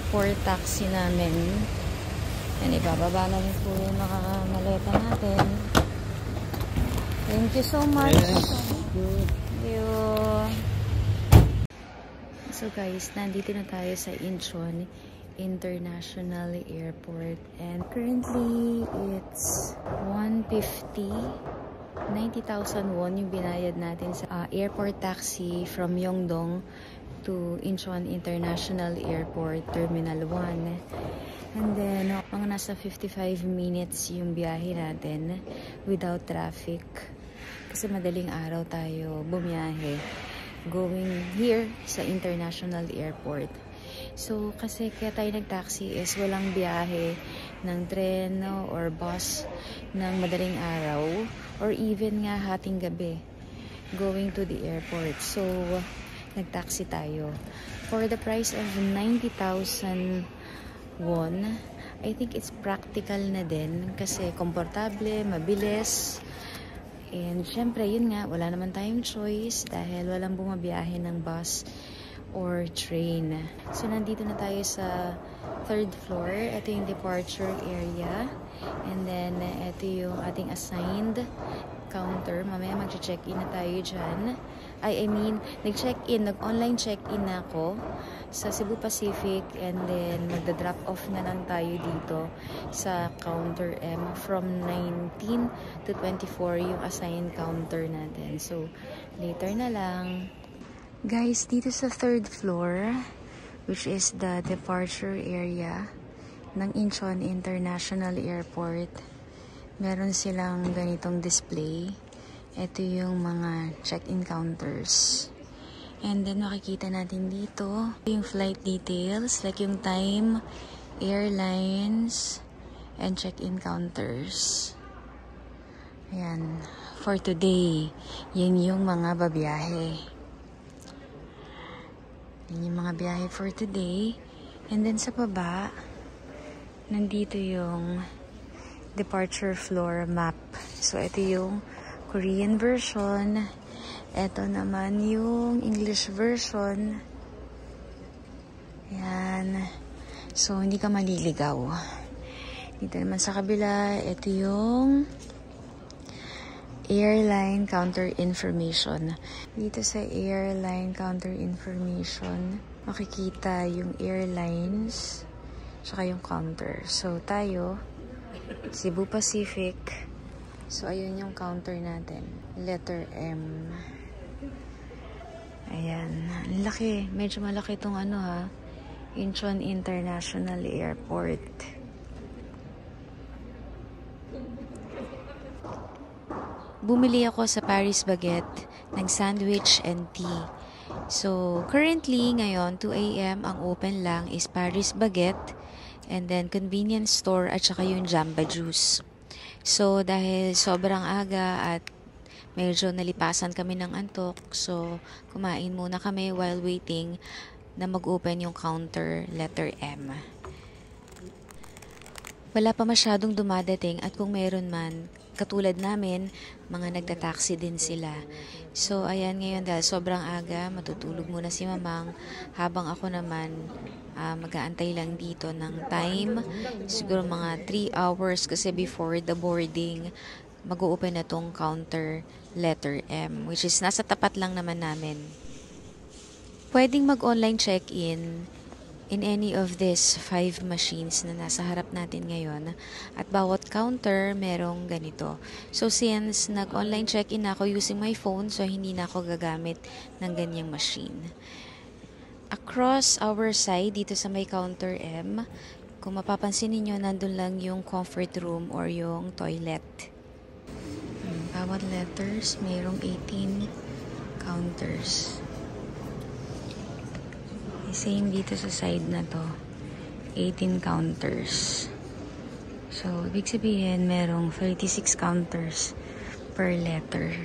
airport taxi namin. Yan, ibababa na rin po yung mga maleta natin. Thank you so much. Thank you. So guys, nandito na tayo sa Incheon International Airport. And currently, it's 150. 90,000 won yung binayad natin sa airport taxi from Yeongdong to Incheon International Airport Terminal 1. And then, mga nasa 55 minutes yung biyahe natin without traffic. Kasi madaling araw tayo bumiyahe going here sa International Airport. So, kasi kaya tayo nag-taxi is walang biyahe ng tren or bus ng madaling araw or even nga hating gabi going to the airport. So, nag-taxi tayo. For the price of 90,000 won, I think it's practical na din kasi komportable, mabilis. And syempre, yun nga, wala naman tayong choice dahil walang bumabiyahe ng bus or train. So, nandito na tayo sa 3rd floor. Ito yung departure area. And then, ito yung ating assigned counter. Mamaya mag-check-in na tayo dyan. I mean, nag-check-in, nag-online check-in na ako sa Cebu Pacific and then magda-drop off na lang tayo dito sa counter M from 19 to 24 yung assigned counter natin. So, later na lang. Guys, dito sa 3rd floor, which is the departure area ng Incheon International Airport, meron silang ganitong display. Ito yung mga check-in counters. And then makikita natin dito yung flight details, like yung time, airlines, and check-in counters. Ayan. For today, yan yung mga babiyahe. Yan yung mga biyahe for today. And then sa baba, nandito yung departure floor map. So, ito yung Korean version. Ito naman yung English version. Ayan. So, hindi ka maliligaw. Dito naman sa kabila, ito yung airline counter information. Dito sa airline counter information, makikita yung airlines tsaka yung counter. So, tayo, Cebu Pacific. So, ayun yung counter natin. Letter M. Ayan. Laki. Medyo malaki itong Incheon International Airport. Bumili ako sa Paris Baguette ng sandwich and tea. So, currently, ngayon, 2 AM, ang open lang is Paris Baguette and then convenience store at saka yung Jamba Juice. So, dahil sobrang aga at medyo nalipasan kami ng antok, so kumain muna kami while waiting na mag-open yung counter letter M. Wala pa masyadong dumadating at kung meron man, katulad namin, mga nagtataksi din sila. So, ayan ngayon dahil sobrang aga, matutulog muna si Mamang habang ako naman mag-aantay lang dito ng time. Siguro mga 3 hours kasi before the boarding, mag-open na tong counter letter M, which is nasa tapat lang naman namin. Pwedeng mag-online check-in in any of these 5 machines na nasa harap natin ngayon. At bawat counter, merong ganito. So, since nag-online check-in ako using my phone, so hindi na ako gagamit ng ganyang machine. Across our side, dito sa may counter M, kung mapapansin niyo nandun lang yung comfort room or yung toilet. Bawat letters, mayroong 18 counters. Same dito sa side na to. 18 counters. So, ibig sabihin, merong 36 counters per letter.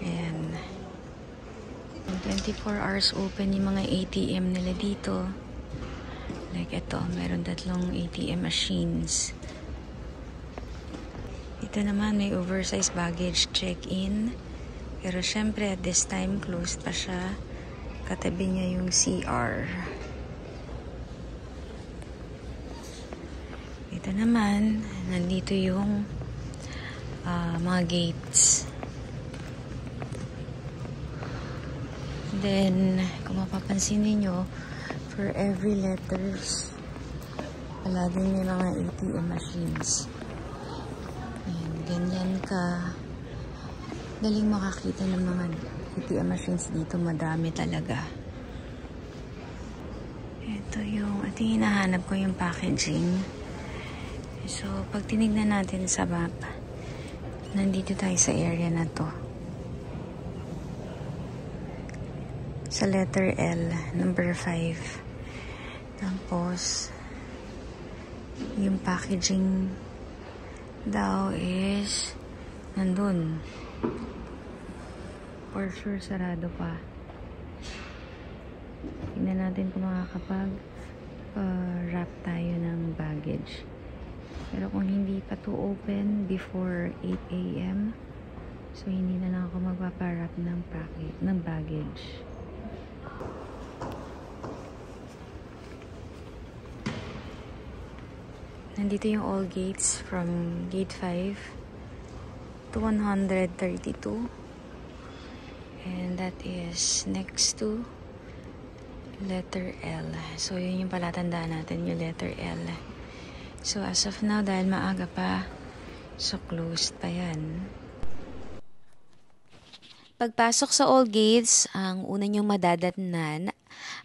Ayan. 24 hours open yung mga ATM nila dito. Like ito, meron 3 ATM machines. Ito naman, may oversized baggage check-in. Pero syempre, at this time, closed pa siya. Katabi niya yung CR. Ito naman, nandito yung mga gates. Then, kung mapapansin niyo, for every letters, wala din may mga ATM machines. Ayan, ganyan ka. Daling makakita ng mga ATM machines dito. Madami talaga. Ito yung hinahanap ko yung packaging. So, pag tinignan natin sa map, nandito tayo sa area na to. Sa letter L, number 5. Tapos, yung packaging daw is nandun. For sure, sarado pa. Tingnan natin kung makakapag-wrap tayo ng baggage. Pero kung hindi pa to open before 8 AM, so hindi na lang ako magpapa-wrap ng baggage. Nandito yung all gates from gate 5 to 132. And that is next to letter L. So, yun yung palatandaan natin, yung letter L. So, as of now, dahil maaga pa, so closed pa yan. Pagpasok sa all gates, ang una nyong madadatnan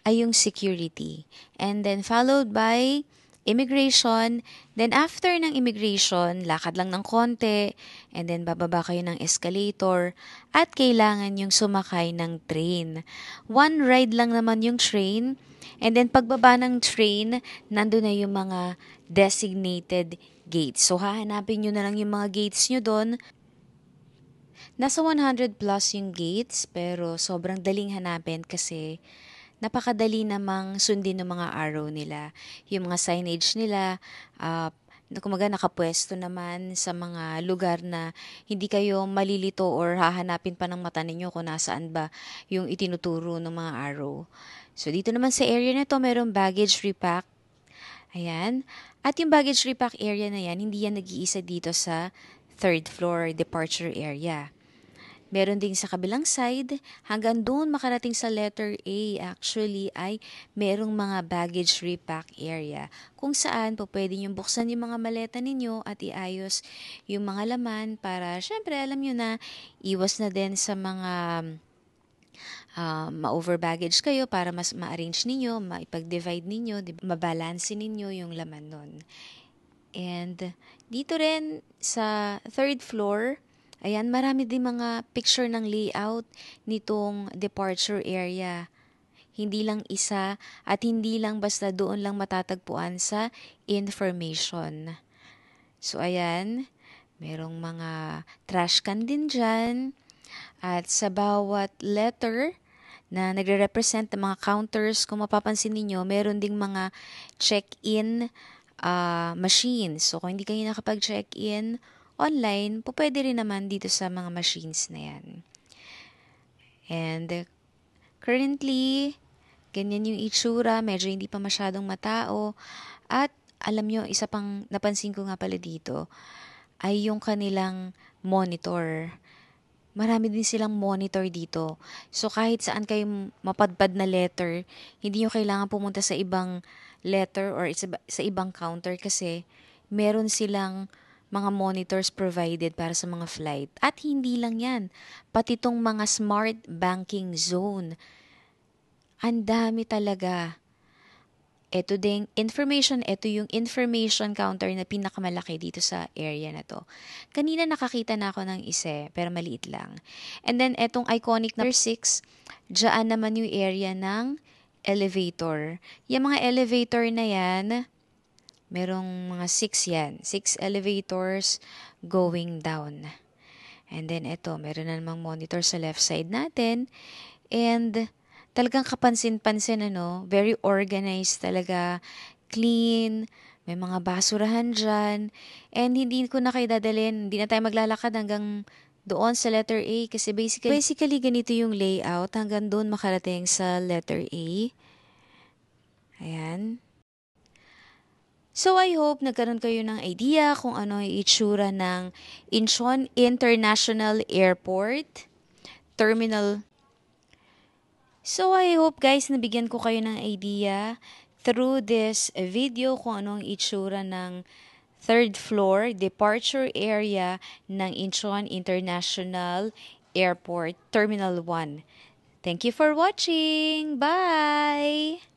ay yung security. And then, followed by immigration. Then, after ng immigration, lakad lang ng konti. And then, bababa kayo ng escalator. At kailangan yung sumakay ng train. One ride lang naman yung train. And then, pagbaba ng train, nandun na yung mga designated gates. So, hahanapin nyo na lang yung mga gates nyo doon. Nasa 100 plus yung gates, pero sobrang daling hanapin kasi napakadali namang sundin ng mga arrow nila. Yung mga signage nila, kumaga nakapwesto naman sa mga lugar na hindi kayo malilito or hahanapin pa ng mata ninyo kung nasaan ba yung itinuturo ng mga arrow. So, dito naman sa area na to, mayroong baggage repack. Ayan. At yung baggage repack area na yan, hindi yan nag-iisa dito sa 3rd floor departure area. Meron din sa kabilang side, hanggang doon makarating sa letter A, actually ay merong mga baggage repack area. Kung saan po pwede nyo buksan yung mga maleta ninyo at iayos yung mga laman para, syempre, alam nyo na, iwas na din sa mga ma-over baggage kayo para mas ma-arrange ninyo, maipag-divide ninyo, mabalansin ninyo yung laman nun. And dito rin sa 3rd floor, ayan, marami din mga picture ng layout nitong departure area. Hindi lang isa at hindi lang basta doon lang matatagpuan sa information. So, ayan, merong mga trash can din dyan. At sa bawat letter na nagre-represent ng mga counters, kung mapapansin niyo meron ding mga check-in machines. So, kung hindi kayo nakapag-check-in online, pwede rin naman dito sa mga machines na yan. And currently, ganyan yung itsura, medyo hindi pa masyadong matao. At alam nyo, isa pang napansin ko nga pala dito, ay yung kanilang monitor. Marami din silang monitor dito. So kahit saan kayo mapadpad na letter, hindi nyo kailangan pumunta sa ibang letter or sa ibang counter kasi meron silang mga monitors provided para sa mga flight. At hindi lang yan. Pati itong mga smart banking zone. Ang dami talaga. Ito ding information, ito yung information counter na pinakamalaki dito sa area na to. Kanina nakakita na ako ng isa, pero maliit lang. And then, etong iconic number 6, dyan naman yung area ng elevator. Yung mga elevator na yan, merong mga 6 yan. 6 elevators going down. And then, ito, meron na namang monitor sa left side natin. And talagang kapansin-pansin, very organized talaga, clean, may mga basurahan dyan, and hindi ko na kayo dadalhin, hindi na tayo maglalakad hanggang doon sa letter A kasi basically ganito yung layout hanggang doon makarating sa letter A. Ayan. So I hope nagkaroon kayo ng idea kung ano yung itsura ng Incheon International Airport Terminal. So I hope guys nabigyan ko kayo ng idea through this video kung ano ang itsura ng third floor departure area ng Incheon International Airport Terminal 1. Thank you for watching. Bye!